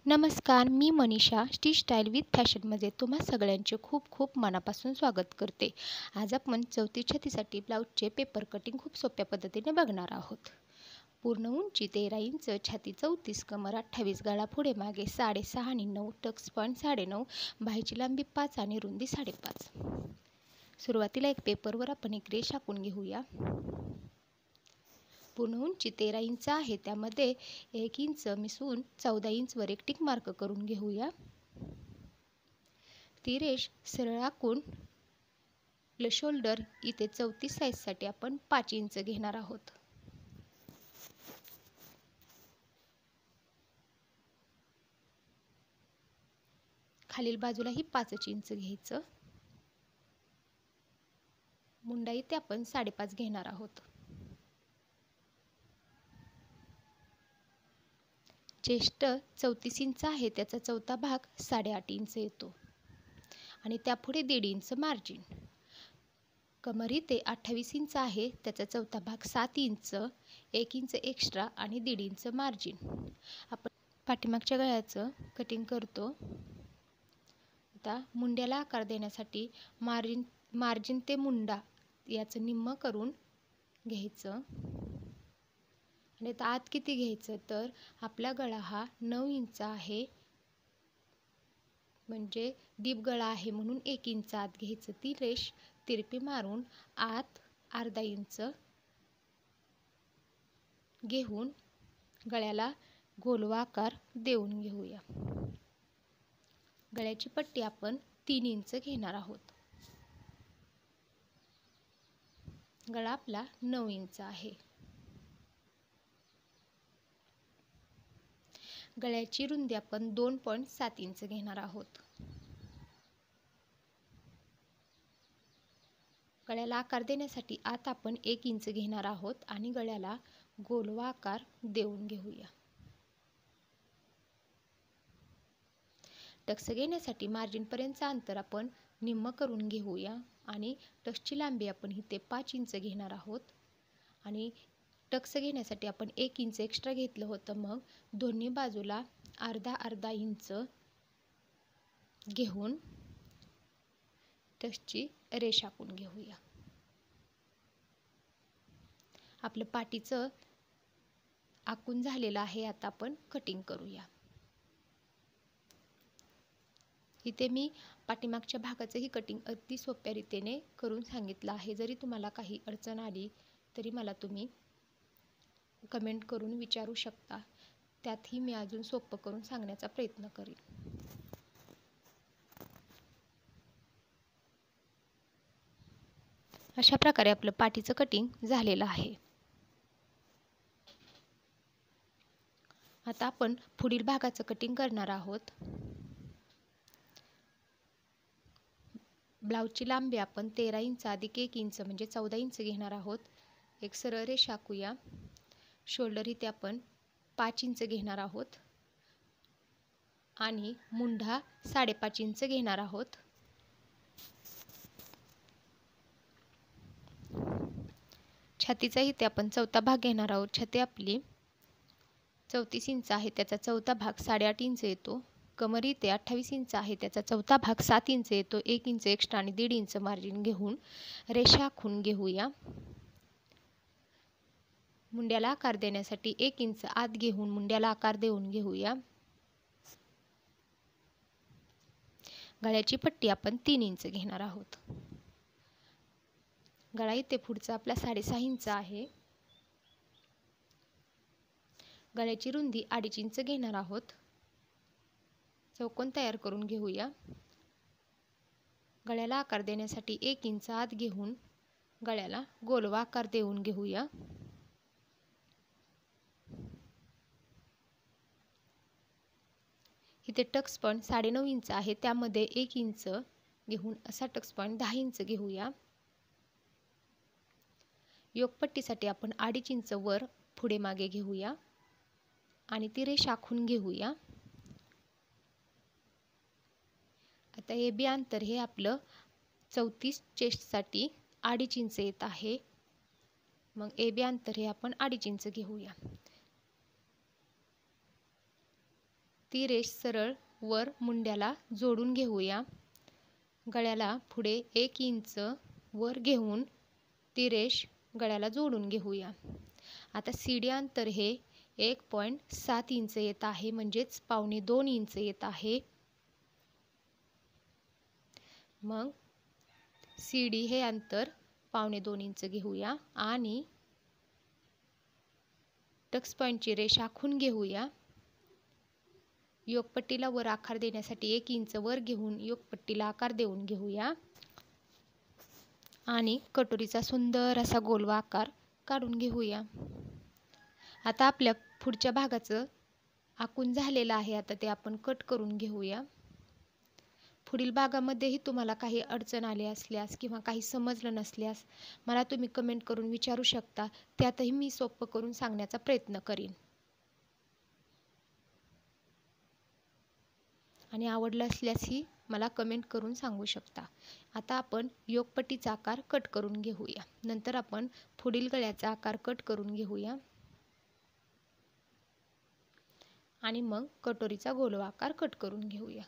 नमस्कार, मी Manisha stitch style with फॅशनमध्ये तुम्हा सगळ्यांचे खूप खूप मनापासून स्वागत करते. आज आपण चौथी छातीसाठी ब्लाऊजचे पेपर कटिंग खूप सोप्या पद्धतीने बघणार आहोत. पूर्ण उंची 13 इंच, छाती 34, कमर 28, गळा पुढे मागे 6.5 आणि 9, टक्स पॉईंट 9.5, बाहीची लांबी 5 आणि रुंदी 5.5. सुरुवातीला एक पेपरवर आपण एक रेष आखून घेऊया. पूर्ण उंची 13 इंच आहे, त्यामध्ये 1 इंच मिसळून 14 इंचवर एक टिक मार्क करून घेऊया. ती रेष सरळ आखून शोल्डर इथे 34 साईजसाठी आपण 5 इंच घेणार आहोत. खालील बाजूलाही 5 इंच घ्यायचं. मुंडा इथे आपण 5.5 घेणार आहोत. चेस्ट 34 इंच आहे, त्याचा चौथा भाग 8.5 इंच येतो आणि त्यापुढे 1.5 इंच मार्जिन. कमर इथे 28 इंच आहे, त्याचा चौथा भाग 7 इंच, 1 इंच एक्स्ट्रा आणि 1.5 इंच मार्जिन. आपण पाठीमागच्या गळ्याचं कटिंग करतो. आता मुंड्याला आकार देण्यासाठी मार्जिन ते मुंडा याचं निम्म करून घ्यायचं. आणि आता आत किती घ्यायचं, तर आपला गळा हा 9 इंच आहे, म्हणजे डीप गळा आहे म्हणून 1 इंच आत घ्यायचं. ती रेष तिरपी मारून आत अर्धा इंच घेऊन गळ्याला गोलवा आकार देऊन घेऊया. गळ्याची पट्टी आपण 3 इंच घेणार आहोत. गळा आपला 9 इंच आहे. गळ्याची रुंदी आपण 2.7 इंच घेणार आहोत. गळ्याला आकार देण्यासाठी आत आपण 1 इंच घेणार आहोत आणि गळ्याला गोलवा आकार देऊन घेऊया. टक्स घेण्यासाठी मार्जिनपर्यंतचं अंतर आपण निम्म करून घेऊया आणि टक्सची लांबी आपण इथे 5 इंच घेणार आहोत. आणि टक्स घेण्यासाठी आपण 1 इंच एक्स्ट्रा घेतलं होतं, मग दोन्ही बाजूला अर्धा इंच घेऊन टक्सची रेष आखून घेऊया. आपलं पाठीचं आखून झालेलं आहे. आता आपण कटिंग करूया. इथे मी पाठीमागच्या भागाचंही कटिंग अगदी सोप्या रीतीने करून सांगितलं आहे. जरी तुम्हाला काही अडचण आली तरी मला तुम्ही कमेंट करून विचारू शकता. त्यातही मी अजून सोपं करून सांगण्याचा प्रयत्न करेन. अशा प्रकारे आपलं पाठीचं कटिंग झालेलं आहे. आता आपण पुढील भागाचं कटिंग करणार आहोत. ब्लाऊजची लांबी आपण 13 इंच अधिक 1 इंच म्हणजे 14 इंच घेणार आहोत. एक सरळ रेष आखूया. शोल्डर इथे आपण 5 इंच घेणार आहोत आणि मुंढा 5.5 इंच घेणार आहोत. छातीचा इथे आपण चौथा भाग घेणार आहोत. छाती आपली 34 इंच आहे, त्याचा चौथा भाग 8.5 इंच येतो. कमर इथे 28 इंच आहे, त्याचा चौथा भाग 7 इंच येतो. 1 इंच एक्स्ट्रा आणि 1.5 इंच मार्जिन घेऊन रेषा आखून घेऊया. मुंड्याला आकार देण्यासाठी 1 इंच आत घेऊन मुंड्याला आकार देऊन घेऊया. गळ्याची पट्टी आपण 3 इंच घेणार आहोत. गळा इथे पुढचा आपला 6.5 इंच आहे. गळ्याची रुंदी 2.5 इंच घेणार आहोत. चौकोन तयार करून घेऊया. गळ्याला आकार देण्यासाठी 1 इंच आत घेऊन गळ्याला गोलवा आकार देऊन घेऊया. इथे टक्स पॉईंट 9.5 इंच आहे, त्यामध्ये 1 इंच घेऊन असा टक्स पॉईंट 10 इंच घेऊया. योकपट्टीसाठी आपण 2.5 इंच वर पुढे मागे घेऊया आणि ती रेष आखून घेऊया. आता AB अंतर हे आपलं 34 चेस्टसाठी 2.5 इंच येत आहे. मग AB अंतर हे आपण 2.5 इंच घेऊया. ती रेष सरळ वर मुंड्याला जोडून घेऊया. गळ्याला पुढे 1 इंच वर घेऊन ती रेष गळ्याला जोडून घेऊया. आता CD अंतर हे 1.7 इंच येत आहे, म्हणजेच पावणे 2 इंच येत आहे. मग CD हे अंतर पावणे 2 इंच घेऊया आणि टक्स पॉईंटची रेष आखून घेऊया. योगपट्टीला वर आकार देण्यासाठी 1 इंच वर घेऊन योगपट्टीला आकार देऊन घेऊया आणि कटोरीचा सुंदर असा गोलवा आकार काढून घेऊया. आता आपल्या पुढच्या भागाचं आखून झालेलं आहे. आता ते आपण कट करून घेऊया. पुढील भागामध्येही तुम्हाला काही अडचण आली असल्यास किंवा काही समजलं नसल्यास मला तुम्ही कमेंट करून विचारू शकता. त्यातही मी सोपं करून सांगण्याचा प्रयत्न करीन. आणि आवडलं असल्यासही मला कमेंट करून सांगू शकता. आता आपण योगपट्टीचा आकार कट करून घेऊया. नंतर आपण पुढील गळ्याचा आकार कट करून घेऊया आणि मग कटोरीचा गोलवा आकार कट करून घेऊया.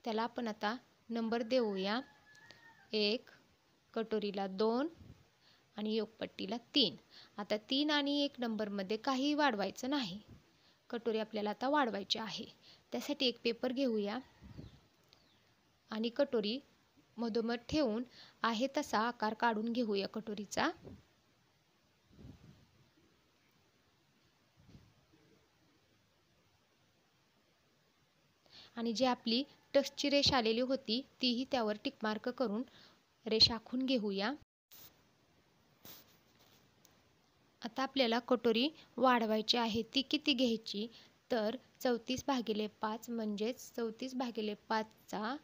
त्याला आपण आता नंबर देऊया. 1, कटोरीला 2 आणि योगपट्टीला 3. आता 3 आणि 1 नंबरमध्ये काहीही वाढवायचं नाही. कटोरी आपल्याला आता वाढवायची आहे. त्यासाठी एक पेपर घेऊया आणि कटोरी मधोमध ठेवून आहे तसा आकार काढून घेऊया कटोरीचा. आणि जी आपली टक्सची रेष आलेली होती तीही त्यावर टिक मार्क करून रेष आखून घेऊया. आता आपल्याला कटोरी वाढवायची आहे. ती किती घ्यायची तर 34/5 म्हणजेच 34/5चा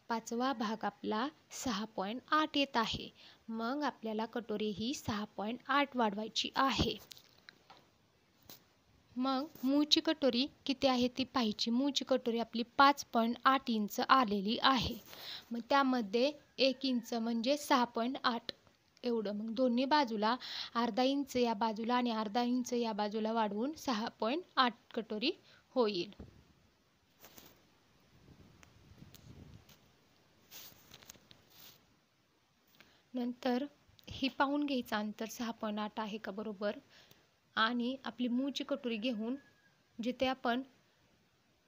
5वा भाग आपला 6.8 येत आहे. मग आपल्याला कटोरी ही 6.8 वाढवायची आहे. मग मूळची कटोरी किती आहे ती पाहायची. मूळची कटोरी आपली 5.8 इंच आलेली आहे. मग त्यामध्ये 1 इंच म्हणजे 6.8 एवढं. मग दोन्ही बाजूला अर्धा इंच या बाजूला आणि अर्धा इंच या बाजूला वाढवून 6.8 कटोरी होईल. नंतर ही पाहून घ्यायचं अंतर 6.8 आहे का बरोबर. आणि आपली मूळची कटोरी घेऊन जिथे आपण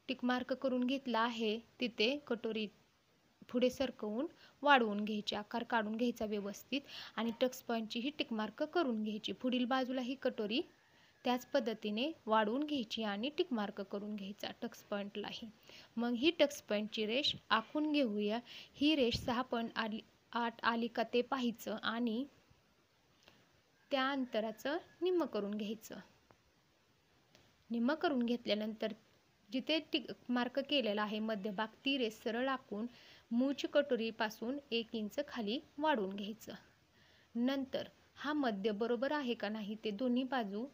टिक मार्क करून घेतला आहे तिथे कटोरी पुढे सरकवून वाढवून घ्यायची. आकार काढून घ्यायचा व्यवस्थित आणि टक्स पॉईंटची ही टिक मार्क करून घ्यायची. पुढील बाजूला ही कटोरी त्याच पद्धतीने वाढवून घ्यायची आणि टिक मार्क करून घ्यायचा टक्स पॉईंटलाही. मग ही टक्स पॉईंटची रेष आखून घेऊया. ही रेष 6.8 आली का ते पाहायचं आणि त्या अंतराचं निम्म करून घ्यायचं. निम्म करून घेतल्यानंतर जिथे टिक मार्क केलेला आहे मध्यभाग ती रेष सरळ आखून मूळची कटोरीपासून 1 इंच खाली वाढवून घ्यायचं. नंतर हा मध्य बरोबर आहे का नाही ते दोन्ही बाजू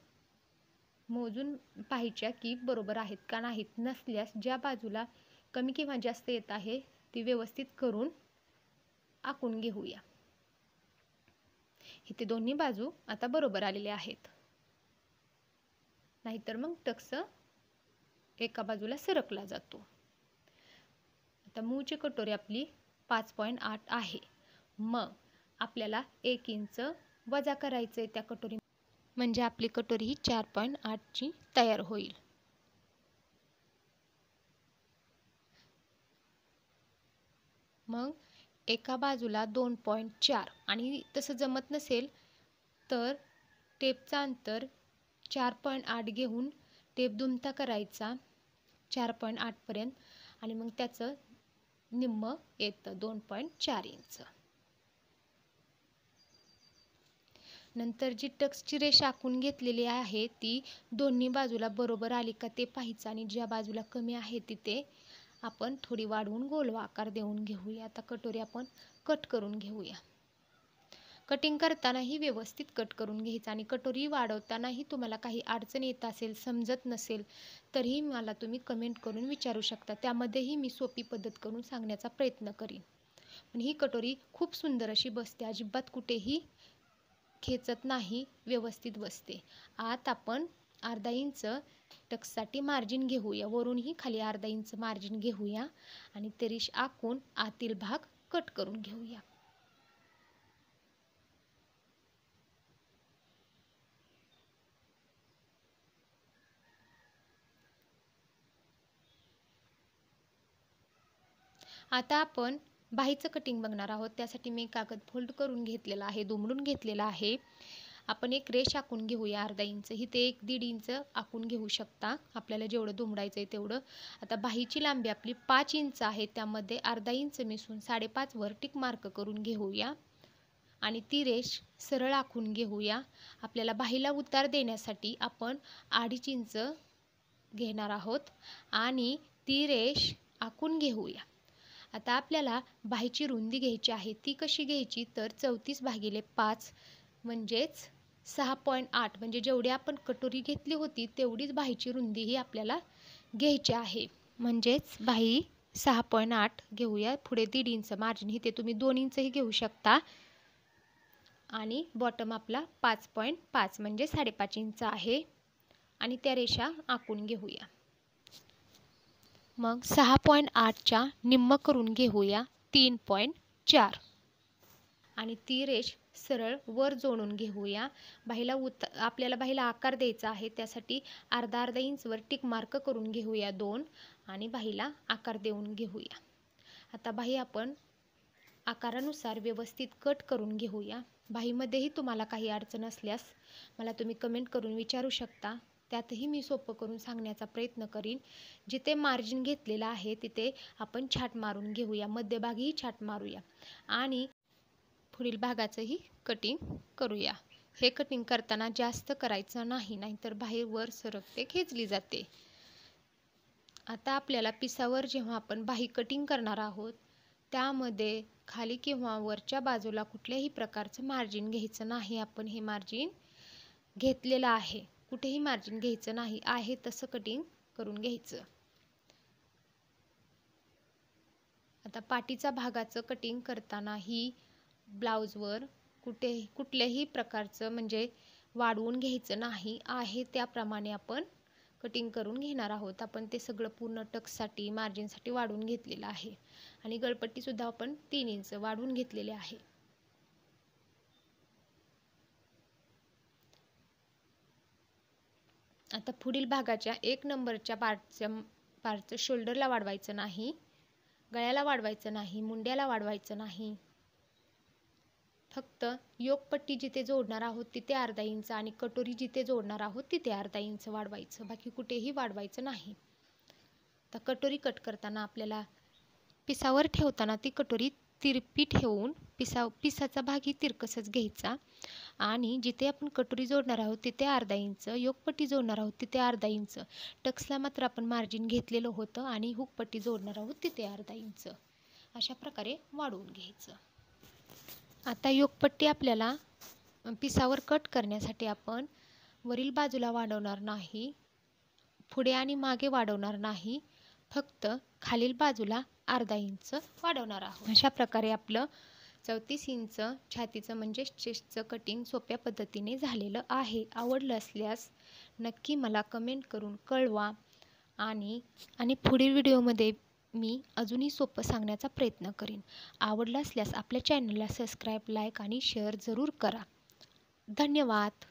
मोजून पाहायच्या की बरोबर आहेत का नाहीत. नसल्यास ज्या बाजूला कमी किंवा जास्त येत आहे ती व्यवस्थित करून आखून घेऊया. इथे दोन्ही बाजू आता बरोबर आलेल्या आहेत. नाहीतर मग टक्स एका बाजूला सरकला जातो. आता मूळची कटोरी आपली 5.8 आहे. मग आपल्याला 1 इंच वजा करायचंय त्या कटोरी, म्हणजे आपली कटोरी ही 4.8 ची तयार होईल. मग एका बाजूला 2.4 आणि तसं जमत नसेल तर टेपचा अंतर 4.8 घेऊन टेप दुमता करायचा 4.8 पर्यंत आणि मग त्याचं निम्म येतं 2.4 इंच. नंतर जी टक्सची रेष आखून घेतलेली आहे ती दोन्ही बाजूला बरोबर आली का ते पाहायचं आणि ज्या बाजूला कमी आहे तिथे आपण थोडी वाढवून गोलवा आकार देऊन घेऊया. आता कटोरी आपण कट करून घेऊया. कटिंग करतानाही व्यवस्थित कट करून घ्यायचं आणि कटोरी वाढवतानाही तुम्हाला काही अडचण येत असेल, समजत नसेल तरीही मला तुम्ही कमेंट करून विचारू शकता. त्यामध्येही मी सोपी पद्धत करून सांगण्याचा प्रयत्न करीन. पण ही कटोरी खूप सुंदर अशी बसते. अजिबात कुठेही खेचत नाही, व्यवस्थित बसते. आत आपण अर्धा इंच टक्ससाठी मार्जिन घेऊया, वरूनही खाली अर्धा इंच मार्जिन घेऊया आणि ते रेष आखून आतील भाग कट करून घेऊया. आता आपण बाहीचं कटिंग बघणार आहोत. त्यासाठी मी कागद फोल्ड करून घेतलेला आहे, दुमडून घेतलेला आहे. आपण एक रेष आखून घेऊया अर्धा इंच. इथे 1-1.5 इंच आखून घेऊ शकता, आपल्याला जेवढं दुमडायचं आहे तेवढं. आता बाहीची लांबी आपली 5 इंच आहे, त्यामध्ये अर्धा इंच मिसळून 5.5 वर टिक मार्क करून घेऊया आणि ती रेष सरळ आखून घेऊया. आपल्याला बाहीला उतार देण्यासाठी आपण 2.5 इंच घेणार आहोत आणि ती रेष आखून घेऊया. आता आपल्याला बाहीची रुंदी घ्यायची आहे. ती कशी घ्यायची तर 34/5 म्हणजेच 6.8, म्हणजे जेवढी आपण कटोरी घेतली होती तेवढीच बाहीची रुंदी ही आपल्याला घ्यायची आहे. म्हणजेच बाही 6.8 घेऊया. पुढे 1.5 इंच मार्जिन, ही ते तुम्ही 2 इंचही घेऊ शकता आणि बॉटम आपला 5.5 म्हणजे 5.5 इंच आहे आणि त्या रेषा आखून घेऊया. मग 6.8च्या निम्म करून घेऊया 3.4 आणि ती रेष सरळ वर जोडून घेऊया. बाहीला आपल्याला बाहीला आकार द्यायचा आहे, त्यासाठी अर्धा इंच वर टिक मार्क करून घेऊया 2 आणि बाहीला आकार देऊन घेऊया. आता बाही आपण आकारानुसार व्यवस्थित कट करून घेऊया. बाहीमध्येही तुम्हाला काही अडचण असल्यास मला तुम्ही कमेंट करून विचारू शकता, त्यातही मी सोपं करून सांगण्याचा प्रयत्न करीन. जिथे मार्जिन घेतलेलं आहे तिथे आपण छाट मारून घेऊया, मध्यभागीही छाट मारूया आणि पुढील भागाचंही कटिंग करूया. हे कटिंग करताना जास्त करायचं नाही, नाहीतर बाही वर सरकते, खेचली जाते. आता आपल्याला पिसावर जेव्हा आपण बाही कटिंग करणार आहोत त्यामध्ये खाली किंवा वरच्या बाजूला कुठल्याही प्रकारचं मार्जिन घ्यायचं नाही. आपण हे मार्जिन घेतलेलं आहे, कुठेही मार्जिन घ्यायचं नाही, आहे तसं कटिंग करून घ्यायचं. आता पाठीचा भागाचं कटिंग करताना ही ब्लाउजवर कुठल्याही प्रकारचं म्हणजे वाढवून घ्यायचं नाही, आहे त्याप्रमाणे आपण कटिंग करून घेणार आहोत. आपण ते सगळं पूर्ण टक्ससाठी मार्जिनसाठी वाढवून घेतलेलं आहे आणि गळपट्टी सुद्धा आपण 3 इंच वाढवून घेतलेली आहे. आता पुढील भागाच्या 1 नंबरच्या पार्टचं शोल्डरला वाढवायचं नाही, गळ्याला वाढवायचं नाही, मुंड्याला वाढवायचं नाही. फक्त योकपट्टी जिथे जोडणार आहोत तिथे अर्धा इंच आणि कटोरी जिथे जोडणार आहोत तिथे अर्धा इंच वाढवायचं, बाकी कुठेही वाढवायचं नाही. तर कटोरी कट करताना आपल्याला पिसावर ठेवताना ती कटोरी तिरपी ठेवून पिसाचा भाग ही तिरकसच घ्यायचा आणि जिथे आपण कटोरी जोडणार आहोत तिथे अर्धा इंच, योकपट्टी जोडणार आहोत तिथे अर्धा इंच, टक्सला मात्र आपण मार्जिन घेतलेलं होतं आणि हुकपट्टी जोडणार आहोत तिथे अर्धा इंच, अशा प्रकारे वाढवून घ्यायचं. आता योकपट्टी आपल्याला पिसावर कट करण्यासाठी आपण वरील बाजूला वाढवणार नाही, पुढे आणि मागे वाढवणार नाही, फक्त खालील बाजूला अर्धा इंच वाढवणार आहोत. अशा प्रकारे आपलं 34 इंच छातीचं म्हणजे चेस्टचं कटिंग सोप्या पद्धतीने झालेलं आहे. आवडलं असल्यास नक्की मला कमेंट करून कळवा आणि पुढील व्हिडिओमध्ये मी अजूनही सोपं सांगण्याचा प्रयत्न करीन. आवडलं असल्यास आपल्या चॅनलला सबस्क्राईब, लाईक आणि शेअर जरूर करा. धन्यवाद.